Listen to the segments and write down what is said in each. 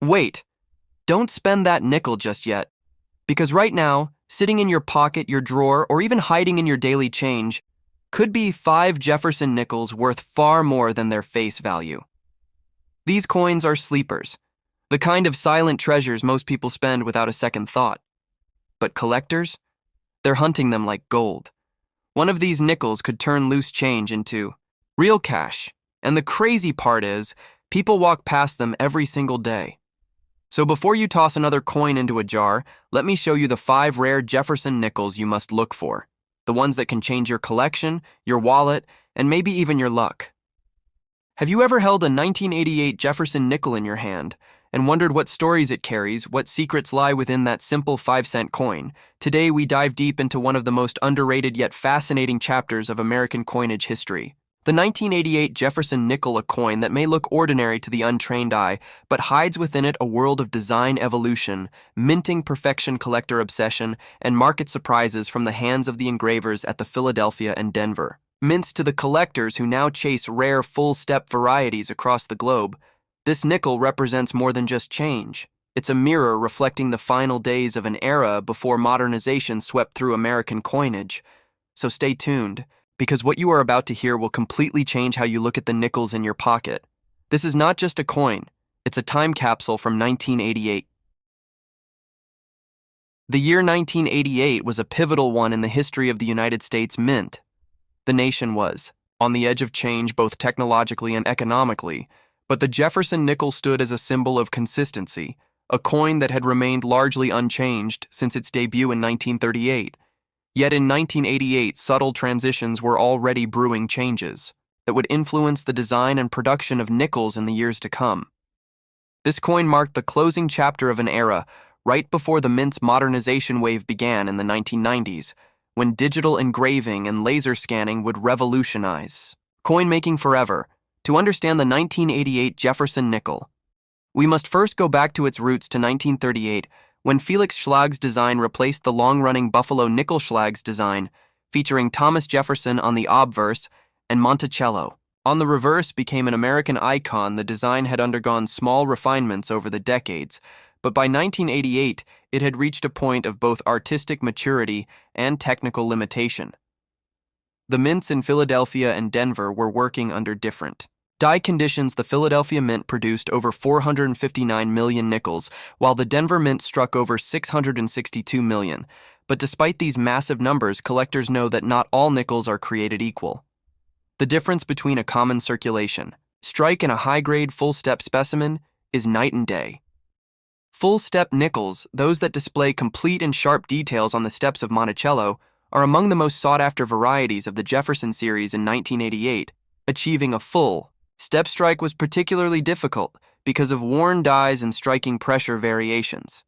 Wait, don't spend that nickel just yet. Because right now, sitting in your pocket, your drawer, or even hiding in your daily change, could be 5 Jefferson nickels worth far more than their face value. These coins are sleepers, the kind of silent treasures most people spend without a second thought. But collectors? They're hunting them like gold. One of these nickels could turn loose change into real cash, and the crazy part is, people walk past them every single day. So before you toss another coin into a jar, let me show you the 5 rare Jefferson nickels you must look for. The ones that can change your collection, your wallet, and maybe even your luck. Have you ever held a 1988 Jefferson nickel in your hand and wondered what stories it carries, what secrets lie within that simple 5-cent coin? Today we dive deep into one of the most underrated yet fascinating chapters of American coinage history. The 1988 Jefferson nickel, a coin that may look ordinary to the untrained eye, but hides within it a world of design evolution, minting perfection, collector obsession, and market surprises from the hands of the engravers at the Philadelphia and Denver. Mints to the collectors who now chase rare full-step varieties across the globe, this nickel represents more than just change. It's a mirror reflecting the final days of an era before modernization swept through American coinage. So stay tuned, because what you are about to hear will completely change how you look at the nickels in your pocket. This is not just a coin, it's a time capsule from 1988. The year 1988 was a pivotal one in the history of the United States Mint. The nation was on the edge of change both technologically and economically, but the Jefferson nickel stood as a symbol of consistency, a coin that had remained largely unchanged since its debut in 1938. Yet in 1988, subtle transitions were already brewing changes that would influence the design and production of nickels in the years to come. This coin marked the closing chapter of an era right before the mint's modernization wave began in the 1990s, when digital engraving and laser scanning would revolutionize coin making forever. To understand the 1988 Jefferson nickel, we must first go back to its roots to 1938, when Felix Schlag's design replaced the long-running Buffalo nickel Schlag's design, featuring Thomas Jefferson on the obverse and Monticello on the reverse became an American icon. The design had undergone small refinements over the decades, but by 1988, it had reached a point of both artistic maturity and technical limitation. The mints in Philadelphia and Denver were working under different die conditions. The Philadelphia Mint produced over 459 million nickels, while the Denver Mint struck over 662 million. But despite these massive numbers, collectors know that not all nickels are created equal. The difference between a common circulation strike and a high-grade full-step specimen is night and day. Full-step nickels, those that display complete and sharp details on the steps of Monticello, are among the most sought-after varieties of the Jefferson series in 1988, achieving a full step strike was particularly difficult because of worn dies and striking pressure variations.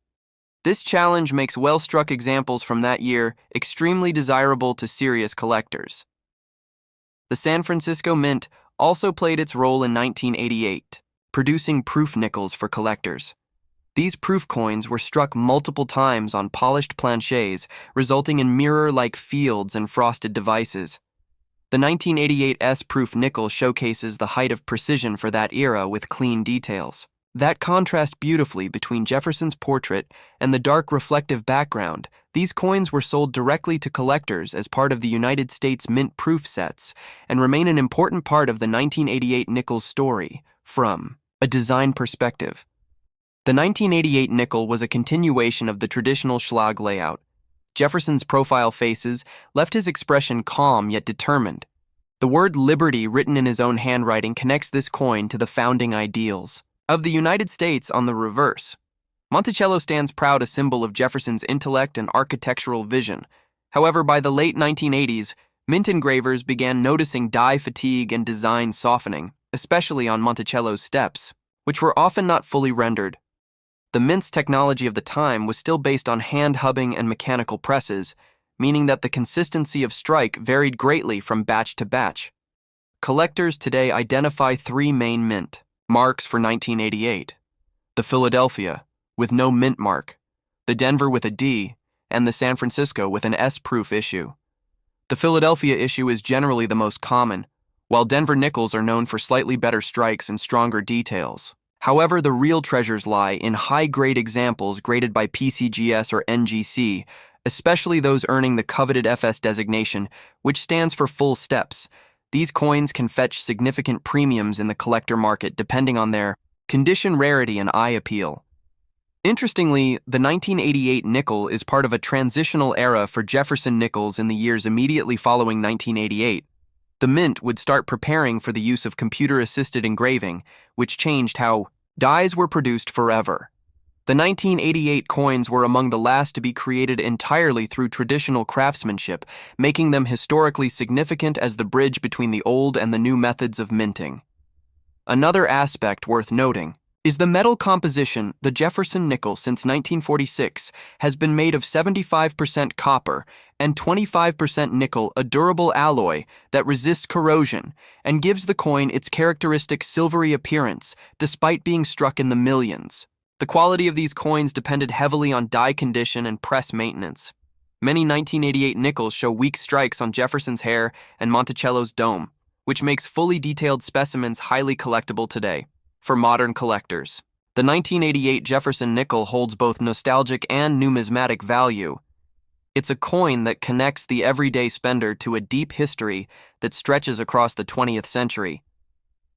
This challenge makes well-struck examples from that year extremely desirable to serious collectors. The San Francisco Mint also played its role in 1988, producing proof nickels for collectors. These proof coins were struck multiple times on polished planchets, resulting in mirror-like fields and frosted devices. The 1988 S-proof nickel showcases the height of precision for that era with clean details that contrast beautifully between Jefferson's portrait and the dark reflective background. These coins were sold directly to collectors as part of the United States Mint proof sets and remain an important part of the 1988 nickel's story from a design perspective. The 1988 nickel was a continuation of the traditional Schlag layout. Jefferson's profile faces left his expression calm yet determined. The word liberty written in his own handwriting connects this coin to the founding ideals of the United States on the reverse. Monticello stands proud, a symbol of Jefferson's intellect and architectural vision. However, by the late 1980s, mint engravers began noticing die fatigue and design softening, especially on Monticello's steps, which were often not fully rendered. The mint's technology of the time was still based on hand hubbing and mechanical presses, meaning that the consistency of strike varied greatly from batch to batch. Collectors today identify 3 main mint marks for 1988: the Philadelphia, with no mint mark, the Denver with a D, and the San Francisco with an S-proof issue. The Philadelphia issue is generally the most common, while Denver nickels are known for slightly better strikes and stronger details. However, the real treasures lie in high-grade examples graded by PCGS or NGC, especially those earning the coveted FS designation, which stands for full steps. These coins can fetch significant premiums in the collector market depending on their condition, rarity, and eye appeal. Interestingly, the 1988 nickel is part of a transitional era for Jefferson nickels in the years immediately following 1988. The Mint would start preparing for the use of computer-assisted engraving, which changed how dies were produced forever. The 1988 coins were among the last to be created entirely through traditional craftsmanship, making them historically significant as the bridge between the old and the new methods of minting. Another aspect worth noting is the metal composition. The Jefferson nickel since 1946 has been made of 75% copper and 25% nickel, a durable alloy that resists corrosion and gives the coin its characteristic silvery appearance despite being struck in the millions. The quality of these coins depended heavily on die condition and press maintenance. Many 1988 nickels show weak strikes on Jefferson's hair and Monticello's dome, which makes fully detailed specimens highly collectible today. For modern collectors, the 1988 Jefferson nickel holds both nostalgic and numismatic value. It's a coin that connects the everyday spender to a deep history that stretches across the 20th century.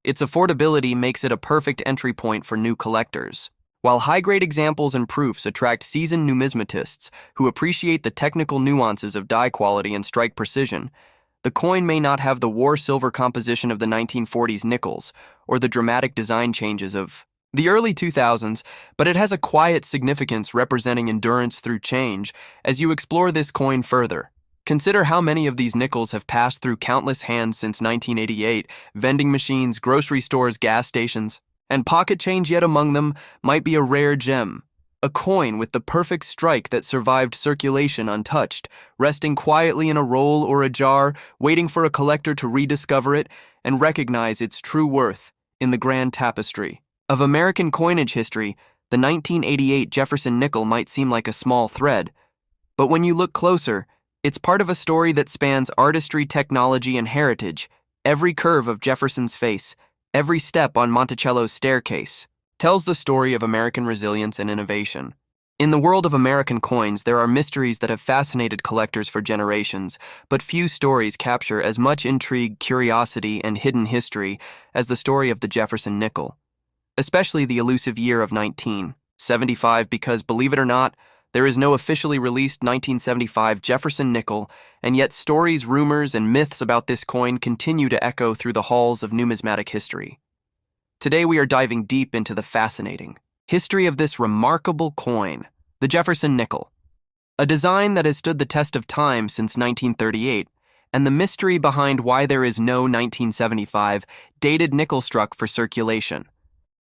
Its affordability makes it a perfect entry point for new collectors. While high-grade examples and proofs attract seasoned numismatists who appreciate the technical nuances of die quality and strike precision, the coin may not have the war silver composition of the 1940s nickels or the dramatic design changes of the early 2000s, but it has a quiet significance representing endurance through change as you explore this coin further. Consider how many of these nickels have passed through countless hands since 1988, vending machines, grocery stores, gas stations, and pocket change yet among them might be a rare gem. A coin with the perfect strike that survived circulation untouched, resting quietly in a roll or a jar, waiting for a collector to rediscover it and recognize its true worth in the grand tapestry of American coinage history. The 1988 Jefferson nickel might seem like a small thread, but when you look closer, it's part of a story that spans artistry, technology, and heritage. Every curve of Jefferson's face, every step on Monticello's staircase, tells the story of American resilience and innovation. In the world of American coins, there are mysteries that have fascinated collectors for generations, but few stories capture as much intrigue, curiosity, and hidden history as the story of the Jefferson nickel, especially the elusive year of 1975, because, believe it or not, there is no officially released 1975 Jefferson nickel, and yet stories, rumors, and myths about this coin continue to echo through the halls of numismatic history. Today we are diving deep into the fascinating history of this remarkable coin, the Jefferson nickel, a design that has stood the test of time since 1938, and the mystery behind why there is no 1975 dated nickel struck for circulation.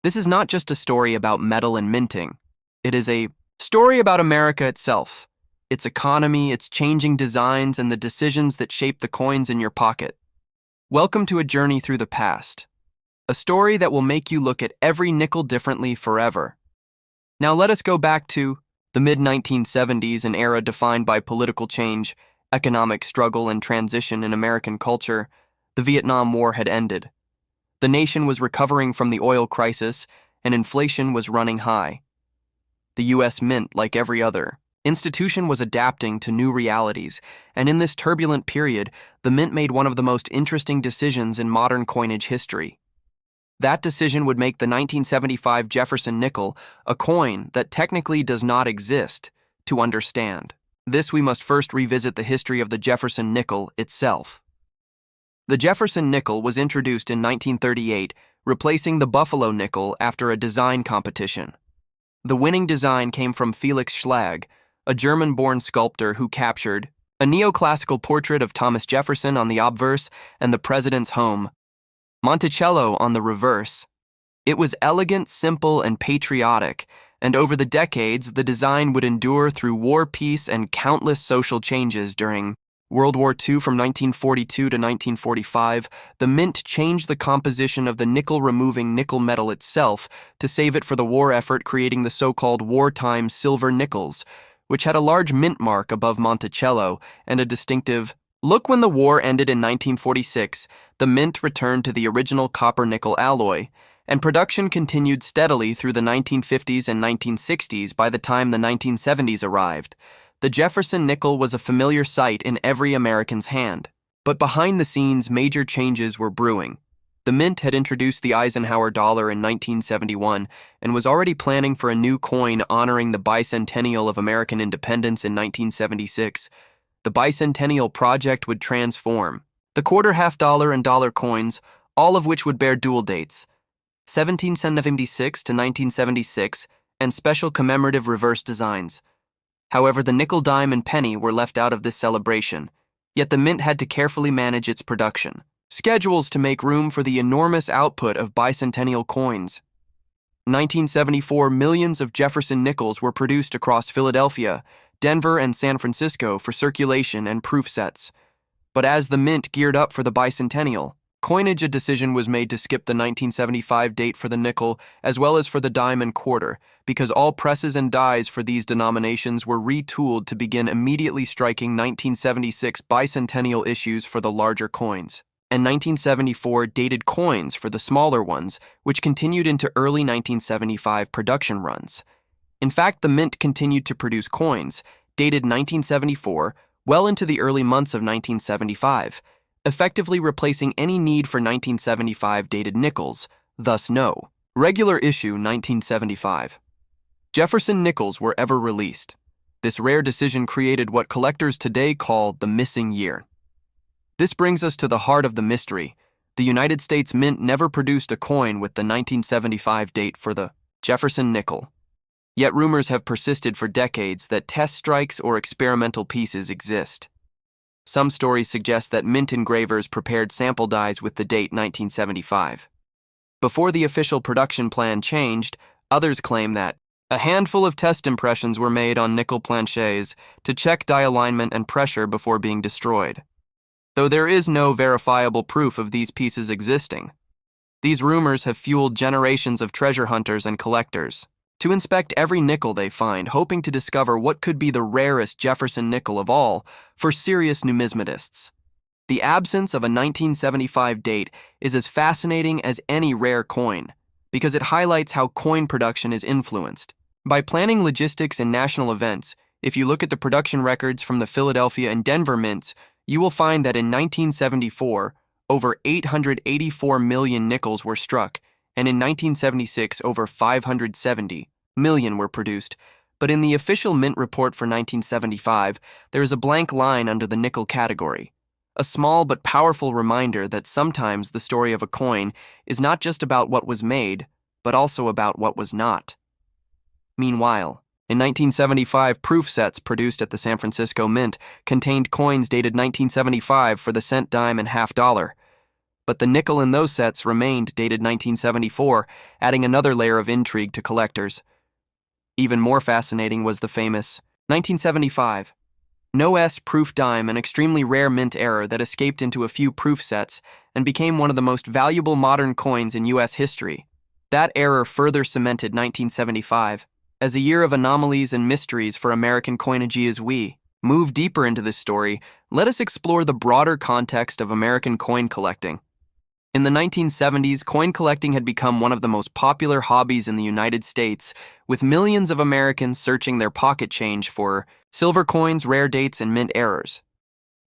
This is not just a story about metal and minting. It is a story about America itself, its economy, its changing designs, and the decisions that shape the coins in your pocket. Welcome to a journey through the past. A story that will make you look at every nickel differently forever. Now let us go back to the mid-1970s, an era defined by political change, economic struggle, and transition in American culture. The Vietnam War had ended. The nation was recovering from the oil crisis, and inflation was running high. The U.S. Mint, like every other institution, was adapting to new realities, and in this turbulent period, the Mint made one of the most interesting decisions in modern coinage history. That decision would make the 1975 Jefferson nickel a coin that technically does not exist. To understand this, we must first revisit the history of the Jefferson nickel itself. The Jefferson nickel was introduced in 1938, replacing the Buffalo nickel after a design competition. The winning design came from Felix Schlag, a German-born sculptor who captured a neoclassical portrait of Thomas Jefferson on the obverse and the president's home, Monticello, on the reverse. It was elegant, simple, and patriotic, and over the decades, the design would endure through war, peace, and countless social changes. During World War II from 1942 to 1945, the Mint changed the composition of the nickel, removing nickel metal itself to save it for the war effort, creating the so-called wartime silver nickels, which had a large mint mark above Monticello and a distinctive look. When the war ended in 1946, the Mint returned to the original copper-nickel alloy, and production continued steadily through the 1950s and 1960s. By the time the 1970s arrived, the Jefferson nickel was a familiar sight in every American's hand. But behind the scenes, major changes were brewing. The Mint had introduced the Eisenhower dollar in 1971 and was already planning for a new coin honoring the bicentennial of American independence in 1976. The bicentennial project would transform the quarter, half dollar, and dollar coins, all of which would bear dual dates, 1776 to 1976, and special commemorative reverse designs. However, the nickel, dime, and penny were left out of this celebration, yet the Mint had to carefully manage its production schedules to make room for the enormous output of bicentennial coins. In 1974, millions of Jefferson nickels were produced across Philadelphia, Denver, and San Francisco for circulation and proof sets. But as the Mint geared up for the bicentennial coinage, a decision was made to skip the 1975 date for the nickel as well as for the dime and quarter, because all presses and dies for these denominations were retooled to begin immediately striking 1976 bicentennial issues for the larger coins, and 1974 dated coins for the smaller ones, which continued into early 1975 production runs. In fact, the Mint continued to produce coins, dated 1974, well into the early months of 1975, effectively replacing any need for 1975 dated nickels, thus no regular issue 1975 Jefferson nickels were ever released. This rare decision created what collectors today call the missing year. This brings us to the heart of the mystery. The United States Mint never produced a coin with the 1975 date for the Jefferson nickel. Yet rumors have persisted for decades that test strikes or experimental pieces exist. Some stories suggest that Mint engravers prepared sample dies with the date 1975. Before the official production plan changed, others claim that a handful of test impressions were made on nickel planchets to check die alignment and pressure before being destroyed. Though there is no verifiable proof of these pieces existing, these rumors have fueled generations of treasure hunters and collectors to inspect every nickel they find, hoping to discover what could be the rarest Jefferson nickel of all for serious numismatists. The absence of a 1975 date is as fascinating as any rare coin, because it highlights how coin production is influenced by planning, logistics, and national events. If you look at the production records from the Philadelphia and Denver mints, you will find that in 1974, over 884 million nickels were struck, and in 1976, over 570 million were produced. But in the official Mint report for 1975, there is a blank line under the nickel category, a small but powerful reminder that sometimes the story of a coin is not just about what was made, but also about what was not. Meanwhile, in 1975, proof sets produced at the San Francisco Mint contained coins dated 1975 for the cent, dime, and half dollar. But the nickel in those sets remained dated 1974, adding another layer of intrigue to collectors. Even more fascinating was the famous 1975 no-S proof dime, an extremely rare Mint error that escaped into a few proof sets and became one of the most valuable modern coins in U.S. history. That error further cemented 1975 as a year of anomalies and mysteries for American coinage. As we move deeper into this story, let us explore the broader context of American coin collecting. In the 1970s, coin collecting had become one of the most popular hobbies in the United States, with millions of Americans searching their pocket change for silver coins, rare dates, and mint errors.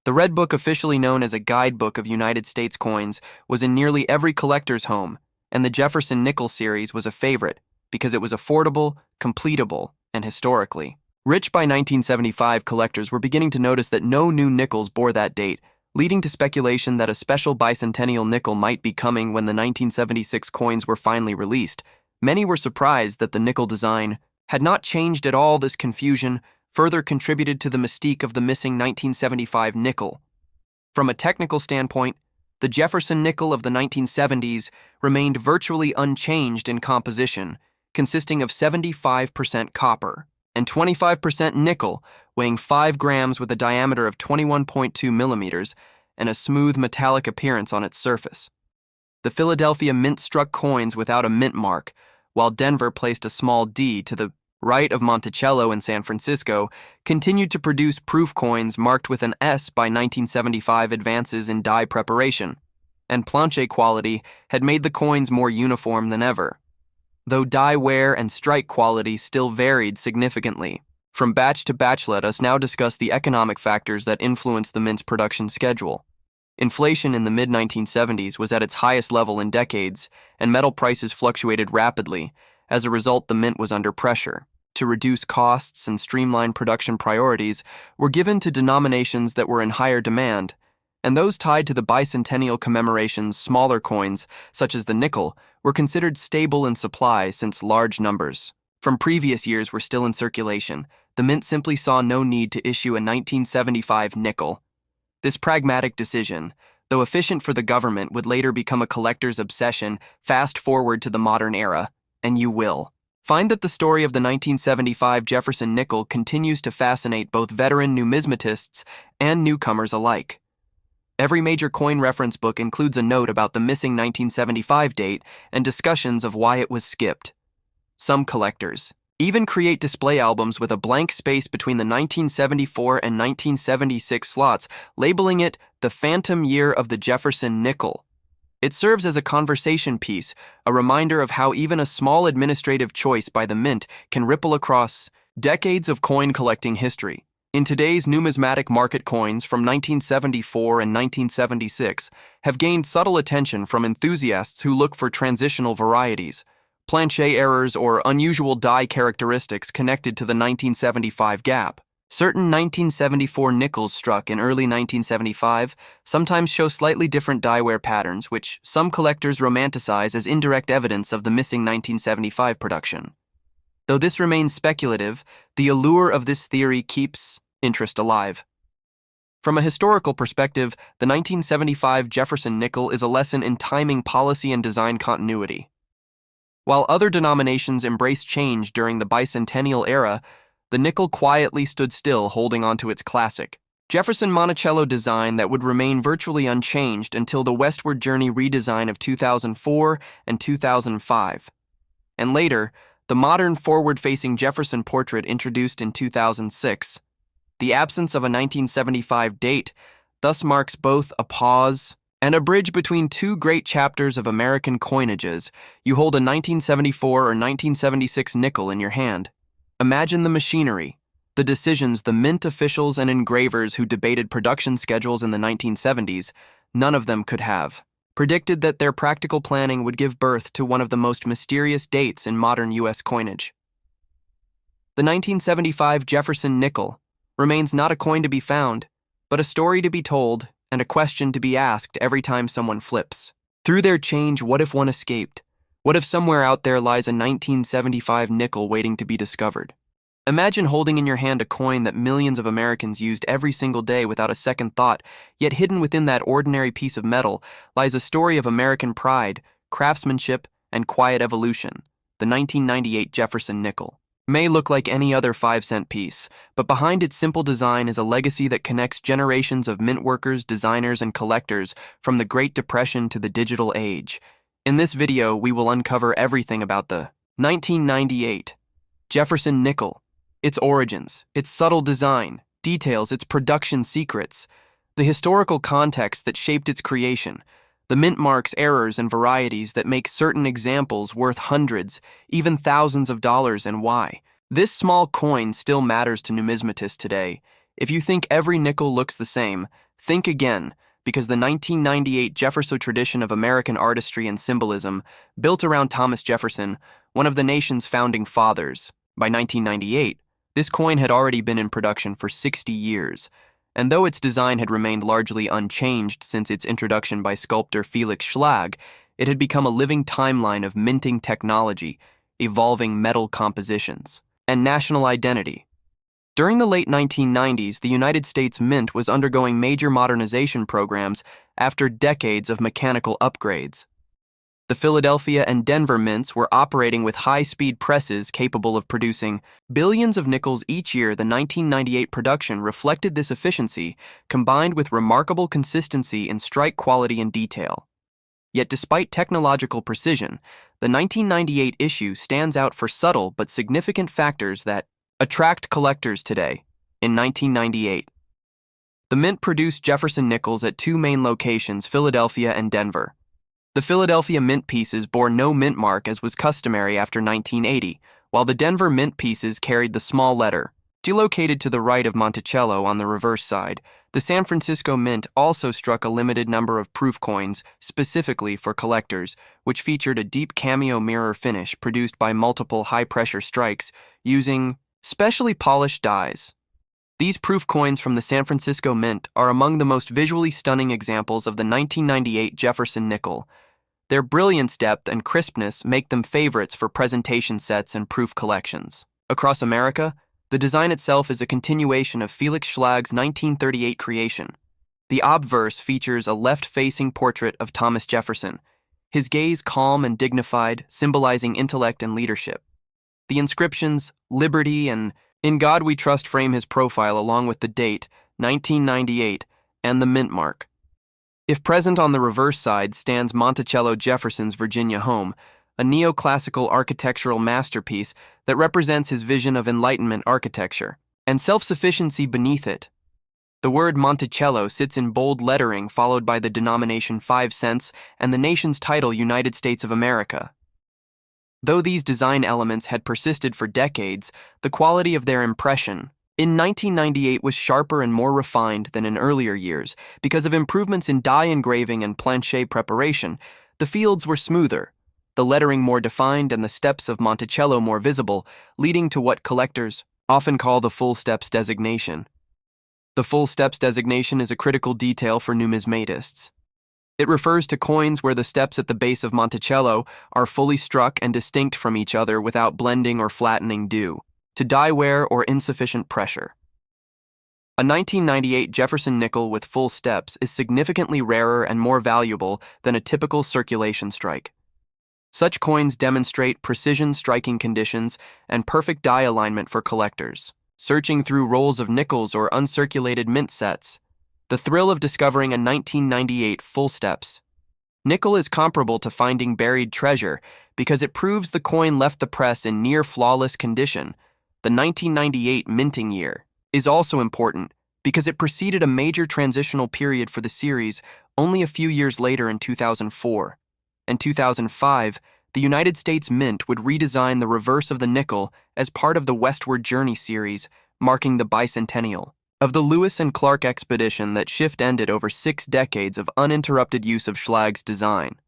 The Red Book, officially known as a guidebook of United States coins, was in nearly every collector's home, and the Jefferson Nickel series was a favorite because it was affordable, completable, and historically rich. By 1975, collectors were beginning to notice that no new nickels bore that date, leading to speculation that a special bicentennial nickel might be coming. When the 1976 coins were finally released, many were surprised that the nickel design had not changed at all. This confusion further contributed to the mystique of the missing 1975 nickel. From a technical standpoint, the Jefferson nickel of the 1970s remained virtually unchanged in composition, consisting of 75% copper and 25% nickel, weighing 5 grams with a diameter of 21.2 millimeters and a smooth metallic appearance on its surface. The Philadelphia Mint struck coins without a mint mark, while Denver placed a small D to the right of Monticello, and San Francisco continued to produce proof coins marked with an S. By 1975, advances in die preparation and planche quality had made the coins more uniform than ever, though die wear and strike quality still varied significantly. From batch to batch, let us now discuss the economic factors that influenced the mint's production schedule. Inflation in the mid-1970s was at its highest level in decades, and metal prices fluctuated rapidly. As a result, the mint was under pressure. To reduce costs and streamline production, priorities were given to denominations that were in higher demand, and those tied to the bicentennial commemorations. Smaller coins, such as the nickel, were considered stable in supply since large numbers from previous years were still in circulation. The mint simply saw no need to issue a 1975 nickel. This pragmatic decision, though efficient for the government, would later become a collector's obsession. Fast forward to the modern era, and you will find that the story of the 1975 Jefferson nickel continues to fascinate both veteran numismatists and newcomers alike. Every major coin reference book includes a note about the missing 1975 date and discussions of why it was skipped. Some collectors even create display albums with a blank space between the 1974 and 1976 slots, labeling it the phantom year of the Jefferson nickel. It serves as a conversation piece, a reminder of how even a small administrative choice by the mint can ripple across decades of coin collecting history. In today's numismatic market, coins from 1974 and 1976 have gained subtle attention from enthusiasts who look for transitional varieties, planche errors, or unusual die characteristics connected to the 1975 gap. Certain 1974 nickels struck in early 1975 sometimes show slightly different die wear patterns, which some collectors romanticize as indirect evidence of the missing 1975 production. Though this remains speculative, the allure of this theory keeps interest alive. From a historical perspective, the 1975 Jefferson nickel is a lesson in timing, policy, and design continuity. While other denominations embraced change during the bicentennial era, the nickel quietly stood still, holding onto its classic Jefferson Monticello design that would remain virtually unchanged until the Westward Journey redesign of 2004 and 2005. And later, the modern forward-facing Jefferson portrait introduced in 2006. The absence of a 1975 date thus marks both a pause and a bridge between two great chapters of American coinages. You hold a 1974 or 1976 nickel in your hand. Imagine the machinery, the decisions the mint officials and engravers who debated production schedules in the 1970s, none of them could have predicted that their practical planning would give birth to one of the most mysterious dates in modern U.S. coinage. The 1975 Jefferson nickel remains not a coin to be found, but a story to be told and a question to be asked every time someone flips through their change. What if one escaped? What if somewhere out there lies a 1975 nickel waiting to be discovered? Imagine holding in your hand a coin that millions of Americans used every single day without a second thought, yet hidden within that ordinary piece of metal lies a story of American pride, craftsmanship, and quiet evolution. The 1998 Jefferson nickel may look like any other 5-cent piece, but behind its simple design is a legacy that connects generations of mint workers, designers, and collectors from the Great Depression to the digital age. In this video, we will uncover everything about the 1998 Jefferson nickel, its origins, its subtle design, details, its production secrets, the historical context that shaped its creation, the mint marks, errors, and varieties that make certain examples worth hundreds, even thousands of dollars, and why this small coin still matters to numismatists today. If you think every nickel looks the same, think again, because the 1998 Jefferson tradition of American artistry and symbolism, built around Thomas Jefferson, one of the nation's founding fathers. By 1998, this coin had already been in production for 60 years, and though its design had remained largely unchanged since its introduction by sculptor Felix Schlag, it had become a living timeline of minting technology, evolving metal compositions, and national identity. During the late 1990s, the United States Mint was undergoing major modernization programs after decades of mechanical upgrades. The Philadelphia and Denver mints were operating with high-speed presses capable of producing billions of nickels each year. The 1998 production reflected this efficiency, combined with remarkable consistency in strike quality and detail. Yet despite technological precision, the 1998 issue stands out for subtle but significant factors that attract collectors today. In 1998, The mint produced Jefferson nickels at two main locations, Philadelphia and Denver. The Philadelphia mint pieces bore no mint mark as was customary after 1980, while the Denver mint pieces carried the small letter. Located to the right of Monticello on the reverse side, the San Francisco Mint also struck a limited number of proof coins specifically for collectors, which featured a deep cameo mirror finish produced by multiple high-pressure strikes using specially polished dies. These proof coins from the San Francisco Mint are among the most visually stunning examples of the 1998 Jefferson nickel. Their brilliance, depth, and crispness make them favorites for presentation sets and proof collections. Across America, the design itself is a continuation of Felix Schlag's 1938 creation. The obverse features a left-facing portrait of Thomas Jefferson, his gaze calm and dignified, symbolizing intellect and leadership. The inscriptions, "Liberty" and "In God We Trust" frame his profile along with the date, 1998, and the mint mark. If present on the reverse side stands Monticello Jefferson's Virginia home, a neoclassical architectural masterpiece that represents his vision of Enlightenment architecture, and self-sufficiency beneath it. The word Monticello sits in bold lettering followed by the denomination 5 cents and the nation's title United States of America. Though these design elements had persisted for decades, the quality of their impression in 1998 was sharper and more refined than in earlier years because of improvements in die engraving and planche preparation. The fields were smoother, the lettering more defined, and the steps of Monticello more visible, leading to what collectors often call the full steps designation. The full steps designation is a critical detail for numismatists. It refers to coins where the steps at the base of Monticello are fully struck and distinct from each other without blending or flattening due to die wear or insufficient pressure. A 1998 Jefferson nickel with full steps is significantly rarer and more valuable than a typical circulation strike. Such coins demonstrate precision striking conditions and perfect die alignment for collectors searching through rolls of nickels or uncirculated mint sets. The thrill of discovering a 1998 full steps nickel is comparable to finding buried treasure because it proves the coin left the press in near flawless condition. The 1998 minting year is also important because it preceded a major transitional period for the series only a few years later in 2004. In 2005, the United States Mint would redesign the reverse of the nickel as part of the Westward Journey series, marking the bicentennial of the Lewis and Clark expedition that ended over 6 decades of uninterrupted use of Schlag's design.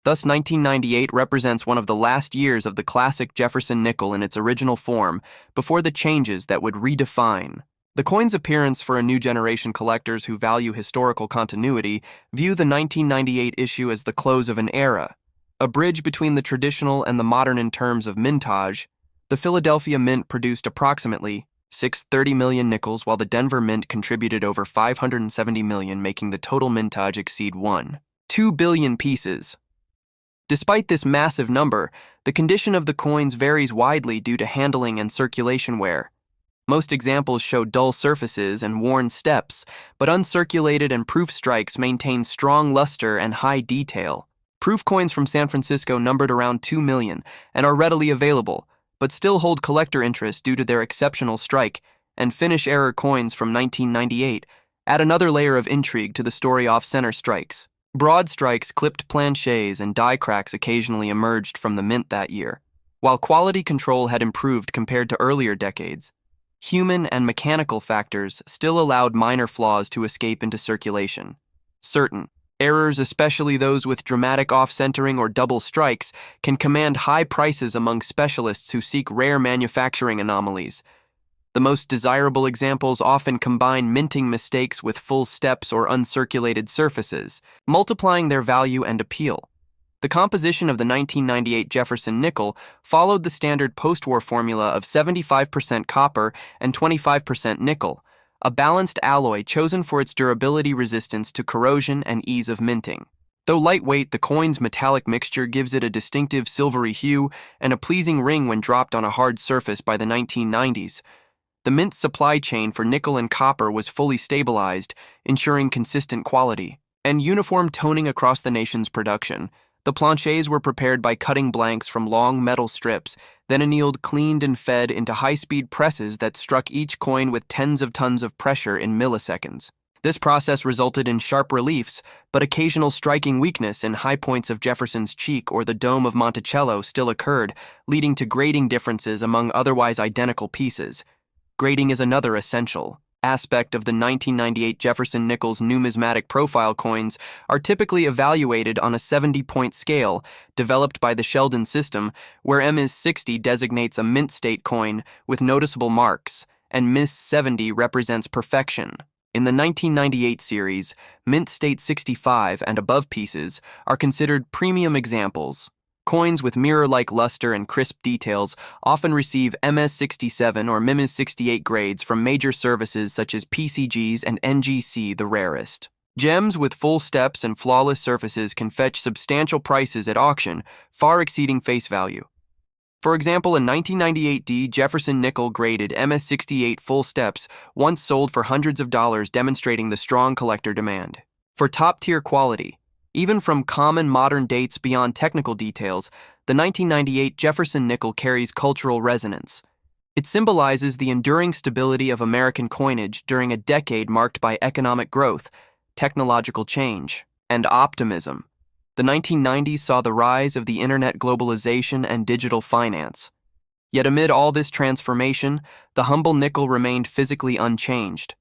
Thus, 1998 represents one of the last years of the classic Jefferson nickel in its original form before the changes that would redefine the coin's appearance. For a new generation collectors who value historical continuity, view the 1998 issue as the close of an era, a bridge between the traditional and the modern in terms of mintage. The Philadelphia Mint produced approximately 630 million nickels, while the Denver Mint contributed over 570 million, making the total mintage exceed 1.2 billion pieces. Despite this massive number, the condition of the coins varies widely due to handling and circulation wear. Most examples show dull surfaces and worn steps, but uncirculated and proof strikes maintain strong luster and high detail. Proof coins from San Francisco numbered around 2 million and are readily available, but still hold collector interest due to their exceptional strike, and finish error coins from 1998 add another layer of intrigue to the story. Off-center strikes, broad strikes, clipped planches, and die cracks occasionally emerged from the mint that year. While quality control had improved compared to earlier decades, human and mechanical factors still allowed minor flaws to escape into circulation. Certain errors, especially those with dramatic off-centering or double strikes, can command high prices among specialists who seek rare manufacturing anomalies. The most desirable examples often combine minting mistakes with full steps or uncirculated surfaces, multiplying their value and appeal. The composition of the 1998 Jefferson nickel followed the standard post-war formula of 75% copper and 25% nickel, a balanced alloy chosen for its durability, resistance to corrosion, and ease of minting. Though lightweight, the coin's metallic mixture gives it a distinctive silvery hue and a pleasing ring when dropped on a hard surface. By the 1990s, the mint's supply chain for nickel and copper was fully stabilized, ensuring consistent quality and uniform toning across the nation's production. The planches were prepared by cutting blanks from long metal strips, then annealed, cleaned, and fed into high-speed presses that struck each coin with tens of tons of pressure in milliseconds. This process resulted in sharp reliefs, but occasional striking weakness in high points of Jefferson's cheek or the dome of Monticello still occurred, leading to grading differences among otherwise identical pieces. Grading is another essential aspect of the 1998 Jefferson Nichols numismatic profile coins are typically evaluated on a 70-point scale developed by the Sheldon system, where Ms. 60 designates a mint state coin with noticeable marks, and Ms. 70 represents perfection. In the 1998 series, Mint State 65 and above pieces are considered premium examples. Coins with mirror-like luster and crisp details often receive MS 67 or MIMS 68 grades from major services such as PCGs and NGC, the rarest. Gems with full steps and flawless surfaces can fetch substantial prices at auction, far exceeding face value. For example, a 1998 D Jefferson nickel graded MS 68 full steps once sold for hundreds of dollars, demonstrating the strong collector demand. For top-tier quality, even from common modern dates beyond technical details, the 1998 Jefferson nickel carries cultural resonance. It symbolizes the enduring stability of American coinage during a decade marked by economic growth, technological change, and optimism. The 1990s saw the rise of the internet, globalization, and digital finance. Yet amid all this transformation, the humble nickel remained physically unchanged.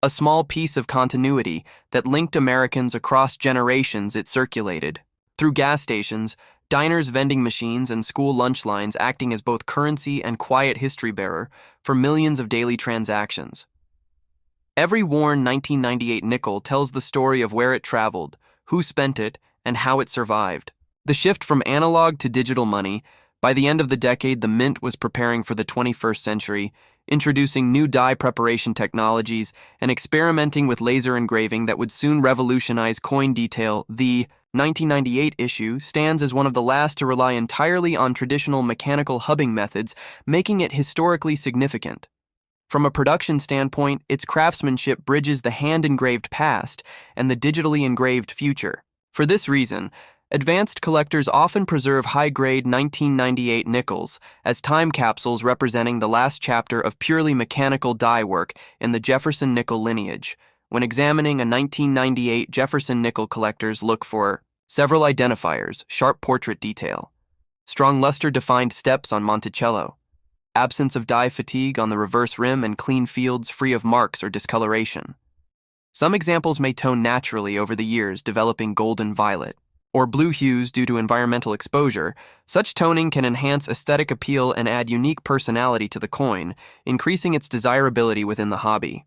A small piece of continuity that linked Americans across generations. It circulated through gas stations, diners, vending machines, and school lunch lines, acting as both currency and quiet history bearer for millions of daily transactions. Every worn 1998 nickel tells the story of where it traveled, who spent it, and how it survived. The shift from analog to digital money. By the end of the decade, the mint was preparing for the 21st century, introducing new dye preparation technologies and experimenting with laser engraving that would soon revolutionize coin detail. The 1998 issue stands as one of the last to rely entirely on traditional mechanical hubbing methods, making it historically significant. From a production standpoint, its craftsmanship bridges the hand-engraved past and the digitally engraved future. For this reason, advanced collectors often preserve high-grade 1998 nickels as time capsules representing the last chapter of purely mechanical die work in the Jefferson nickel lineage. When examining a 1998 Jefferson nickel, collectors look for several identifiers: sharp portrait detail, strong luster-defined steps on Monticello, absence of die fatigue on the reverse rim, and clean fields free of marks or discoloration. Some examples may tone naturally over the years, developing golden violet or blue hues due to environmental exposure. Such toning can enhance aesthetic appeal and add unique personality to the coin, increasing its desirability within the hobby.